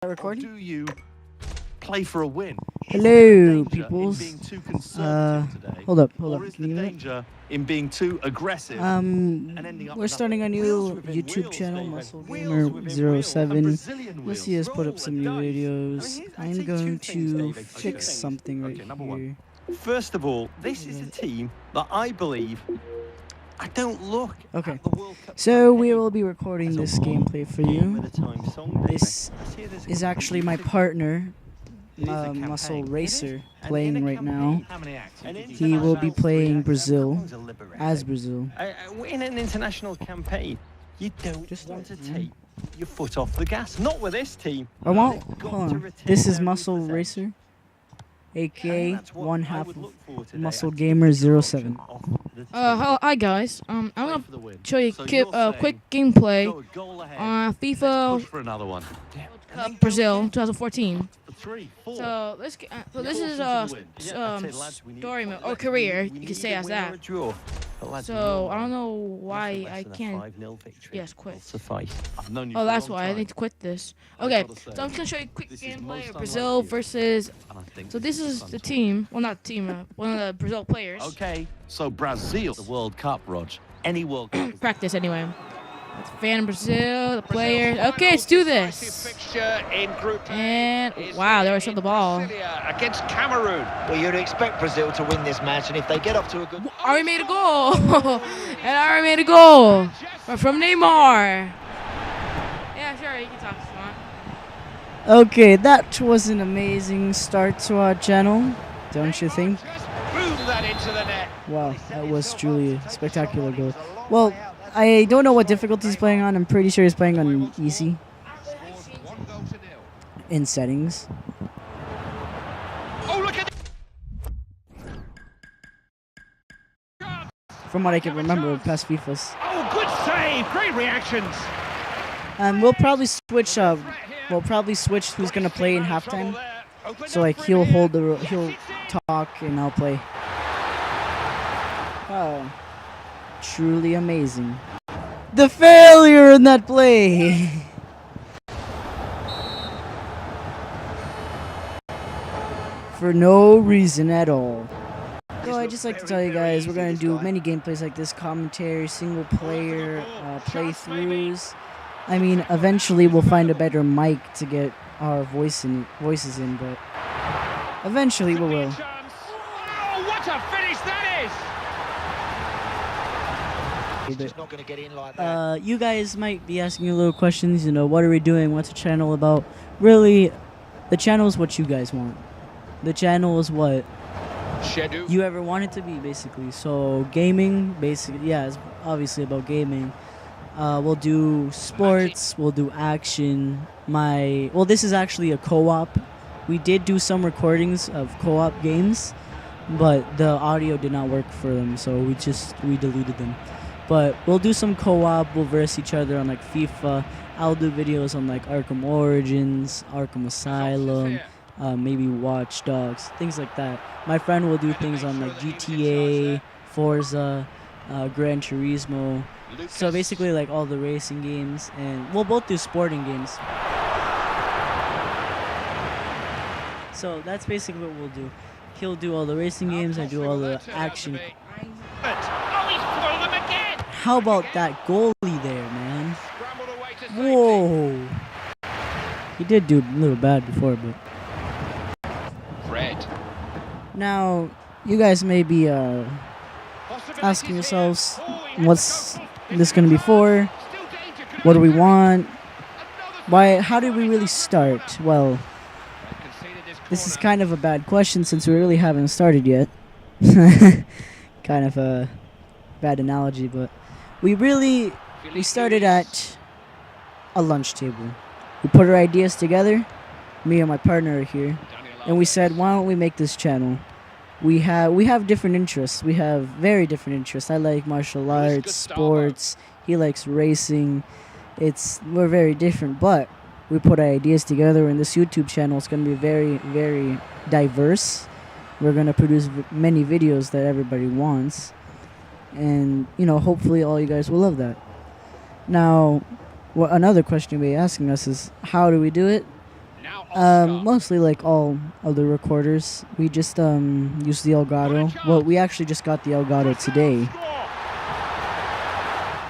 Recording? Do you play for a win? Hello, peoples. Hold up. Or is the danger in being too aggressive and ending up We're with starting a new YouTube channel, Muscle Gamer 07. You'll see us put up some new videos. I'm going to fix something right here. First of all, this is a team that I believe I don't look. Okay, so we will be recording this gameplay for you. This is actually my partner, Muscle Racer, playing right now. He will be playing Brazil, as Brazil. In an international campaign, you don't want to take your foot off the gas. Not with this team. Hold on. This is Muscle Racer, aka one half of Muscle Gamer 07. Hi guys. I'm gonna show you a quick gameplay on FIFA Brazil 2014. So this is story mode or career. You could say as that. So I don't know why I can't. Yes, quit. Oh, that's why I need to quit this. Okay, so I'm just gonna show you a quick gameplay of Brazil versus. So this is the team. Well, not the team. One of the Brazil players. Okay, so Brazil, the World Cup, Rog. Any World Cup. Practice anyway. Let's fan Brazil, the players. Okay, let's do this. And wow, they already shot the ball. Against Cameroon. Well, you'd expect Brazil to win this match, and if they get off to a good. Already made a goal. And I already made a goal from Neymar. Yeah, sure, you can talk if you want. Okay, that was an amazing start to our channel, don't you think? Boom that into the net. Wow, that was truly a spectacular goal. Well, I don't know what difficulty he's playing on. I'm pretty sure he's playing on easy in settings. Oh, look at From what I can remember of past FIFAs. Oh, good save. Great reactions. We'll probably switch. We'll probably switch who's gonna play in halftime. So like he'll talk and I'll play. Oh, truly amazing. The failure in that play. For no reason at all. So I'd just like to tell you guys, we're going to do many gameplays like this, commentary, single player, playthroughs. I mean, eventually we'll find a better mic to get our voices in, but eventually we will. Oh, what a finish that is. He's not going to get in like that. You guys might be asking a little questions, you know, what are we doing? What's the channel about? Really, the channel is what you guys want. The channel is what you ever want it to be, basically. So gaming, basically, yeah, it's obviously about gaming. We'll do sports, we'll do action. Well, this is actually a co-op. We did do some recordings of co-op games, but the audio did not work for them, so we deleted them. But we'll do some co-op, we'll verse each other on like FIFA. I'll do videos on like Arkham Origins, Arkham Asylum, maybe Watch Dogs, things like that. My friend will do things on like GTA, Forza, Gran Turismo. So basically like all the racing games, and we'll both do sporting games. So that's basically what we'll do. He'll do all the racing games, I do all the action. How about that goalie there, man? Whoa. He did do a little bad before, but... Now, you guys may be asking yourselves, what's this going to be for? What do we want? How did we really start? Well, this is kind of a bad question since we really haven't started yet. Kind of a bad analogy, but we started at a lunch table. We put our ideas together, me and my partner are here, and we said, why don't we make this channel? We have different interests. We have very different interests. I like martial arts, sports. He likes racing. We're very different, but we put our ideas together, and this YouTube channel is going to be very, very diverse. We're going to produce many videos that everybody wants, and you know, hopefully all you guys will love that. Now, another question you'll be asking us is, how do we do it? Mostly like all other recorders. We just use the Elgato. Well, we actually just got the Elgato today.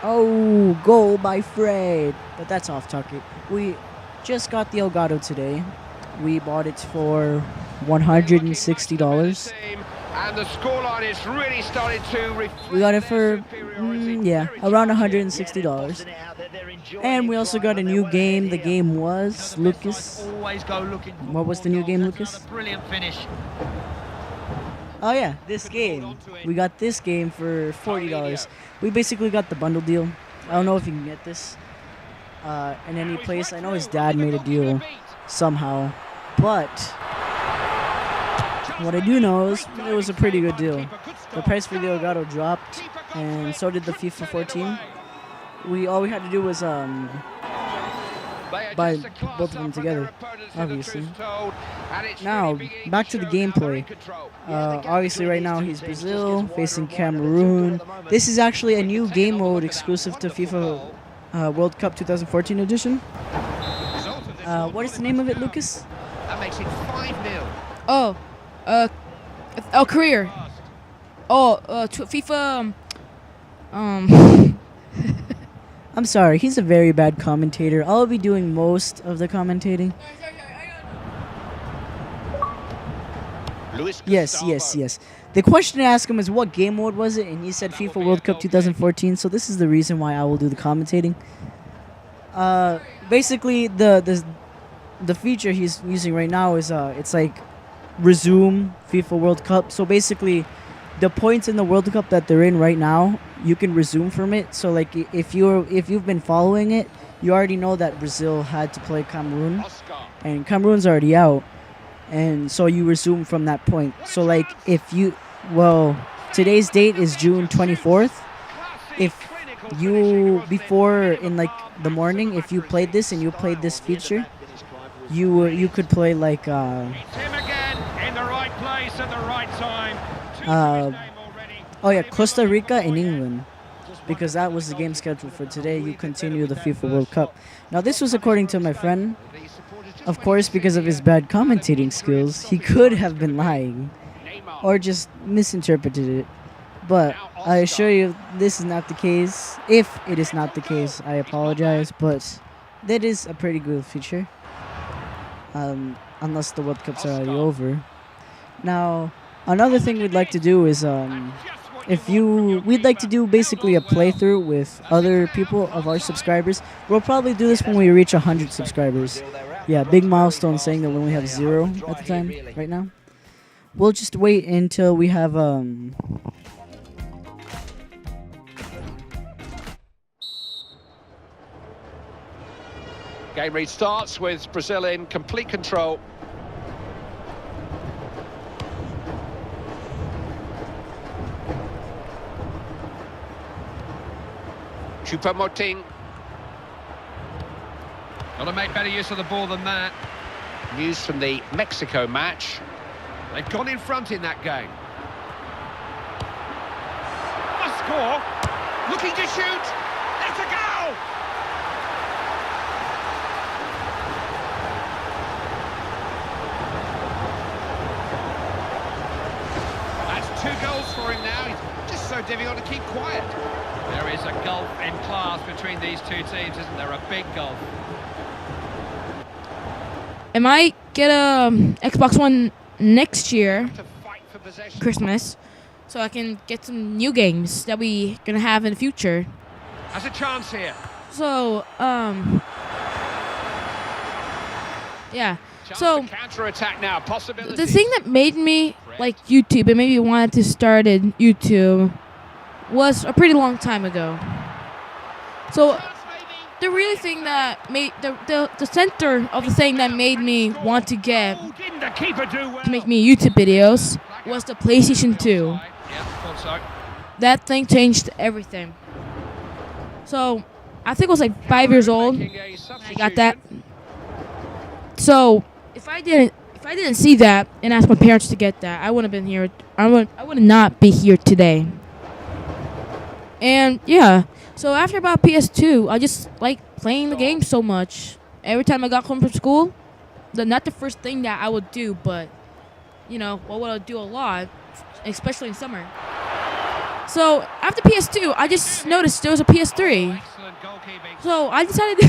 Oh, goal by Fred. But that's off topic. We just got the Elgato today. We bought it for $160. And the scoreline is really starting to We got it for around $160. And we also got a new game. The game was Lucas. What was the new game, Lucas? Brilliant finish. Oh yeah, this game. We got this game for $40. We basically got the bundle deal. I don't know if you can get this in any place. I know his dad made a deal somehow, but what I do know is it was a pretty good deal. The price for the Elgato dropped, and so did the FIFA 14. All we had to do was buy both of them together, obviously. Now, back to the gameplay. Obviously, right now he's Brazil facing Cameroon. This is actually a new game mode exclusive to FIFA World Cup 2014 edition. What is the name of it, Lucas? That makes it 5-0. Oh, career. Oh, FIFA. I'm sorry, he's a very bad commentator. I'll be doing most of the commentating. Yes. The question to ask him is what game mode was it, and he said FIFA World Cup 2014. So this is the reason why I will do the commentating. Basically, the feature he's using right now is it's like resume FIFA World Cup. So basically, the points in the World Cup that they're in right now, you can resume from it. So like if you've been following it, you already know that Brazil had to play Cameroon, and Cameroon's already out, and so you resume from that point. So like today's date is June 24th. If you before in like the morning, if you played this and you played this feature, you could play like Him again in the right place at the right time. Costa Rica and England, because that was the game scheduled for today. You continue the FIFA World Cup. Now this was according to my friend. Of course, because of his bad commentating skills, he could have been lying or just misinterpreted it. But I assure you, this is not the case. If it is not the case, I apologize, but that is a pretty good feature. Unless the World Cups are already over. Now, another thing we'd like to do is we'd like to do basically a playthrough with other people of our subscribers. We'll probably do this when we reach 100 subscribers. Yeah, big milestone, saying that we only have 0 at the time right now. We'll just wait until we have Game restarts with Brazil in complete control. Choupo-Moting. Got to make better use of the ball than that. News from the Mexico match. They've gone in front in that game. A score. Looking to shoot. That's a goal. That's 2 goals for him now. He's just so difficult to keep quiet. There is a gulf in class between these two teams, isn't there? A big gulf. I might get a Xbox One next year, Christmas, so I can get some new games that we gonna have in the future. Has a chance here. So, yeah. So, counter-attack now. Possibility. the thing that made me like YouTube and maybe wanted to start in YouTube was a pretty long time ago. So, the really thing that made the center of the thing that made me want to get to make me YouTube videos was the PlayStation 2. That thing changed everything. So I think I was like 5 years old when I got that. So if I didn't see that and ask my parents to get that, I wouldn't have been here. I would not be here today. And yeah. So after about PS2, I just like playing the game so much. Every time I got home from school, not the first thing that I would do, but you know, what would I do a lot, especially in summer. So after PS2, I just noticed there was a PS3. So I decided to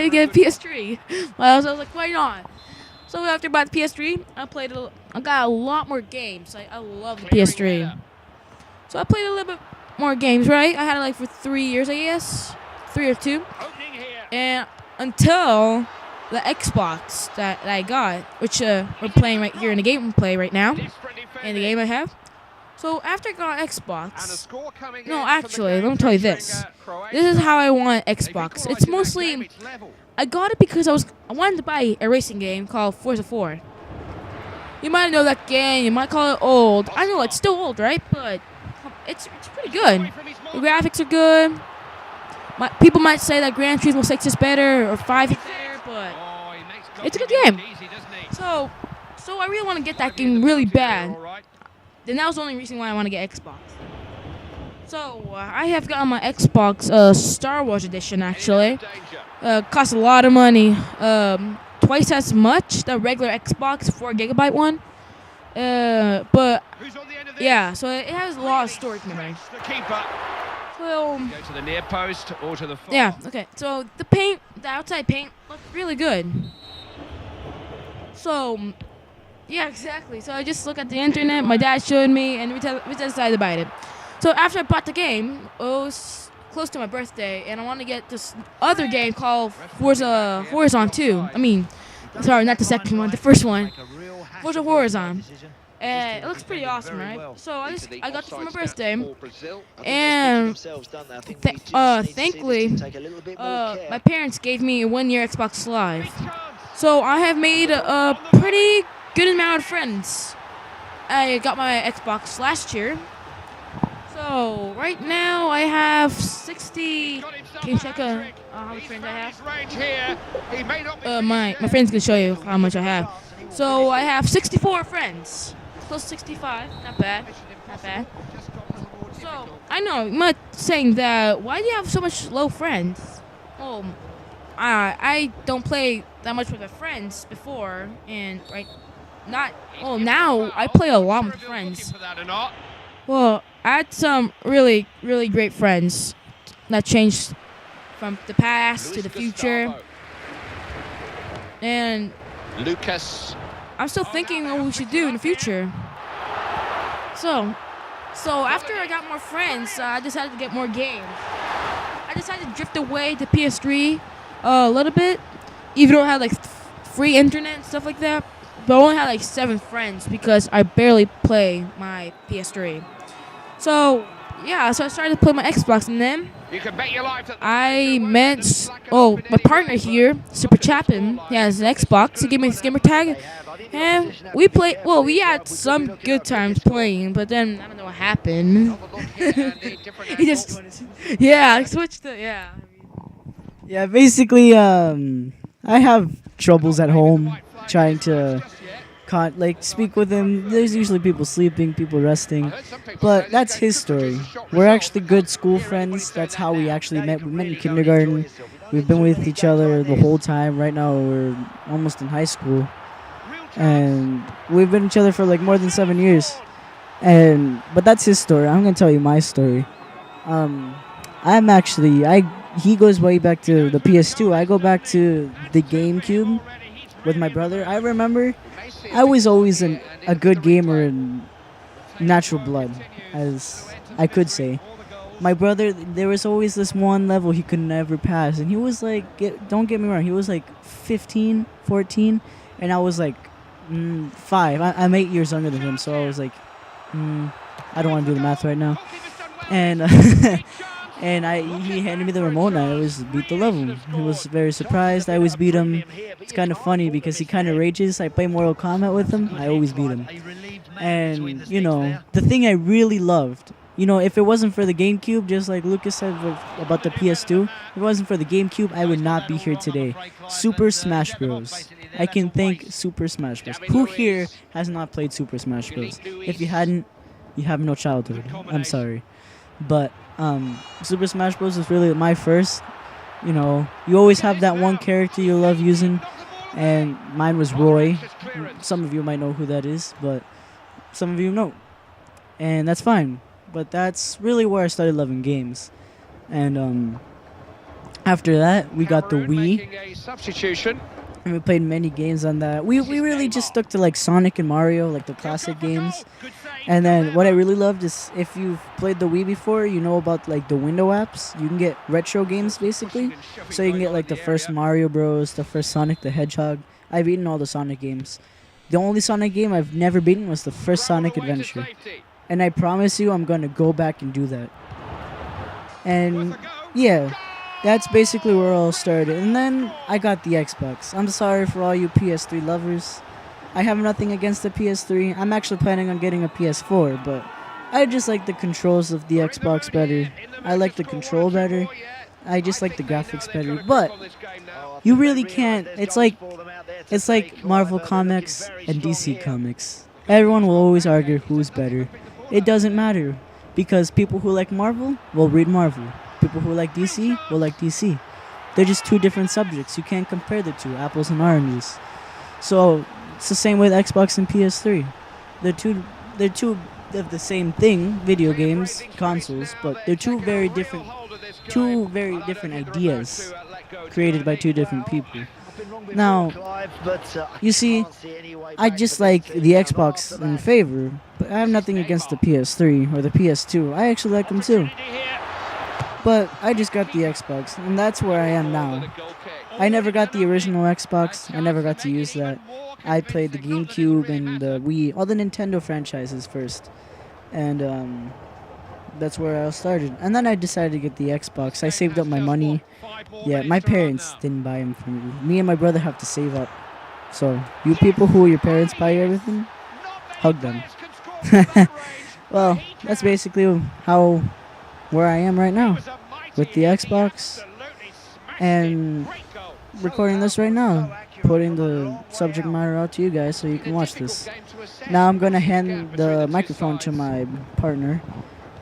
get a PS3. I was like, why not? So after I bought the PS3, I got a lot more games. I love the PS3. So I played a little bit more games, right? I had it like for 3 years, I guess. 3 or 2. And until the Xbox that I got, which we're playing right here in the game we play right now, in the game I have. So after I got Xbox, no, actually, let me tell you this. This is how I want Xbox. It's mostly, I got it because I wanted to buy a racing game called Forza 4. You might know that game, you might call it old. I know it's still old, right? But it's pretty good. The graphics are good. People might say that Gran Turismo 6 is better or 5 is better, but it's a good game. So I really want to get that game really bad. Then that was the only reason why I want to get Xbox. So I have gotten my Xbox Star Wars edition actually. Costs a lot of money. Twice as much the regular Xbox 4GB one. But yeah, so it has a lot of storage memory. Well, go to the near post or to the far. yeah, okay. So the outside paint looked really good. So yeah, exactly. So I just looked at the internet. My dad showed me, and we decided to buy it. So after I bought the game, it was close to my birthday, and I wanted to get this other game called Forza Horizon 2. I mean, sorry, not the second one, the first one, Forza Horizon. And it looks pretty awesome, right? So I got it for my birthday, and thankfully, my parents gave me a 1-year Xbox Live. So I have made a pretty good amount of friends. I got my Xbox last year. So right now I have 60. Can you check how many friends I have? My friends can show you how much I have. So I have 64 friends. Close to 65. Not bad. Not bad. So I know you might saying that. Why do you have so much low friends? Oh, I don't play that much with my friends before, and now I play a lot with friends. Well, I had some really, really great friends that changed from the past to the future. And Lucas. I'm still thinking what we should do in the future. So after I got more friends, I decided to get more games. I decided to drift away to PS3 a little bit, even though I had like free internet and stuff like that. But I only had like 7 friends because I barely play my PS3. So yeah, so I started to play my Xbox, and then I met my partner here, Super Chapin. He has an Xbox. He gave me his gamer tag, and we played. Well, we had some good times playing, but then I don't know what happened. He just I switched to Yeah, basically, I have troubles at home trying to speak with him. There's usually people sleeping, people resting, but that's his story. We're actually good school friends. That's how we actually met. We met in kindergarten. We've been with each other the whole time. Right now we're almost in high school, and we've been with each other for like more than 7 years. But that's his story. I'm gonna tell you my story. He goes way back to the PS2. I go back to the GameCube with my brother. I remember I was always a good gamer in natural blood, as I could say. My brother, there was always this one level he could never pass, and he was like, don't get me wrong, he was like 15, 14, and I was like 5. I'm 8 years younger than him, so I was like, I don't want to do the math right now. And he handed me the remote, and I always beat the level. He was very surprised. I always beat him. It's kind of funny because he kind of rages. I play Mortal Kombat with him. I always beat him. And, the thing I really loved, if it wasn't for the GameCube, just like Lucas said about the PS2, if it wasn't for the GameCube, I would not be here today. Super Smash Bros. I can thank Super Smash Bros. Who here has not played Super Smash Bros? If you hadn't, you have no childhood. I'm sorry. But Super Smash Bros. is really my first. You always have that one character you love using, and mine was Roy. Some of you might know who that is, but some of you don't. And that's fine. But that's really where I started loving games. And after that, we got the Wii. Substitution. And we played many games on that. We really just stuck to like Sonic and Mario, like the classic games. And then what I really loved is if you've played the Wii before, you know about like the window apps. You can get retro games basically. So you can get like the first Mario Bros, the first Sonic the Hedgehog. I've beaten all the Sonic games. The only Sonic game I've never beaten was the first Sonic Adventure. And I promise you I'm going to go back and do that. And yeah, that's basically where it all started. And then I got the Xbox. I'm sorry for all you PS3 lovers. I have nothing against the PS3. I'm actually planning on getting a PS4, but I just like the controls of the Xbox better. I like the control better. I just like the graphics better. But you really can't. It's like Marvel Comics and DC Comics. Everyone will always argue who's better. It doesn't matter, because people who like Marvel will read Marvel. People who like DC will like DC. They're just two different subjects. You can't compare the two, apples and oranges. So it's the same with Xbox and PS3. They're two of the same thing, video games, consoles, but they're two very different ideas created by two different people. Now, you see, I just like the Xbox in favor, but I have nothing against the PS3 or the PS2. I actually like them too. But I just got the Xbox, and that's where I am now. I never got the original Xbox. I never got to use that. I played the GameCube and the Wii, all the Nintendo franchises first. And that's where I started. And then I decided to get the Xbox. I saved up my money. Yeah, my parents didn't buy them for me. Me and my brother have to save up. So, you people who your parents buy you everything, hug them. Well, that's basically where I am right now. With the Xbox. And recording this right now. Putting the subject matter out to you guys so you can watch this. Now I'm going to hand the microphone to my partner.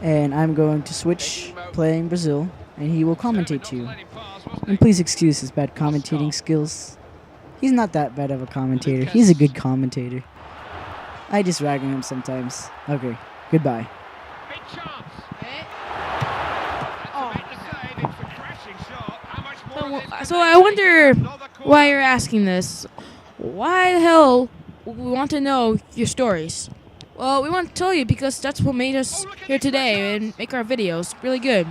And I'm going to switch playing Brazil. And he will commentate to you. And please excuse his bad commentating skills. He's not that bad of a commentator. He's a good commentator. I just rag on him sometimes. Okay, goodbye. So I wonder why you're asking this. Why the hell would we want to know your stories? Well, we want to tell you because that's what made us here today and make our videos really good.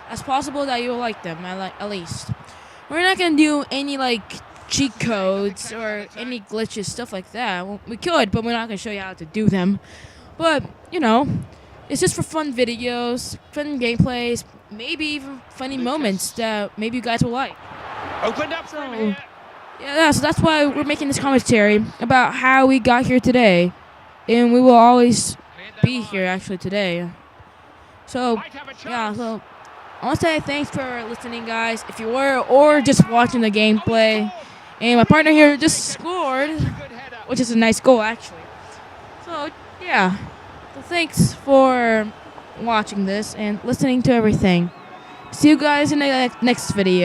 As possible that you'll like them, at least. We're not going to do any, cheat codes or any glitches, stuff like that. Well, we could, but we're not going to show you how to do them. But, it's just for fun videos, fun gameplays, maybe even funny moments that maybe you guys will like. Opened up from here. Yeah, so that's why we're making this commentary about how we got here today. And we will always be here, actually, today. So, yeah, so I want to say thanks for listening, guys, if you were, or just watching the gameplay. And my partner here just scored, which is a nice goal, actually. So, yeah. So thanks for watching this and listening to everything. See you guys in the next video.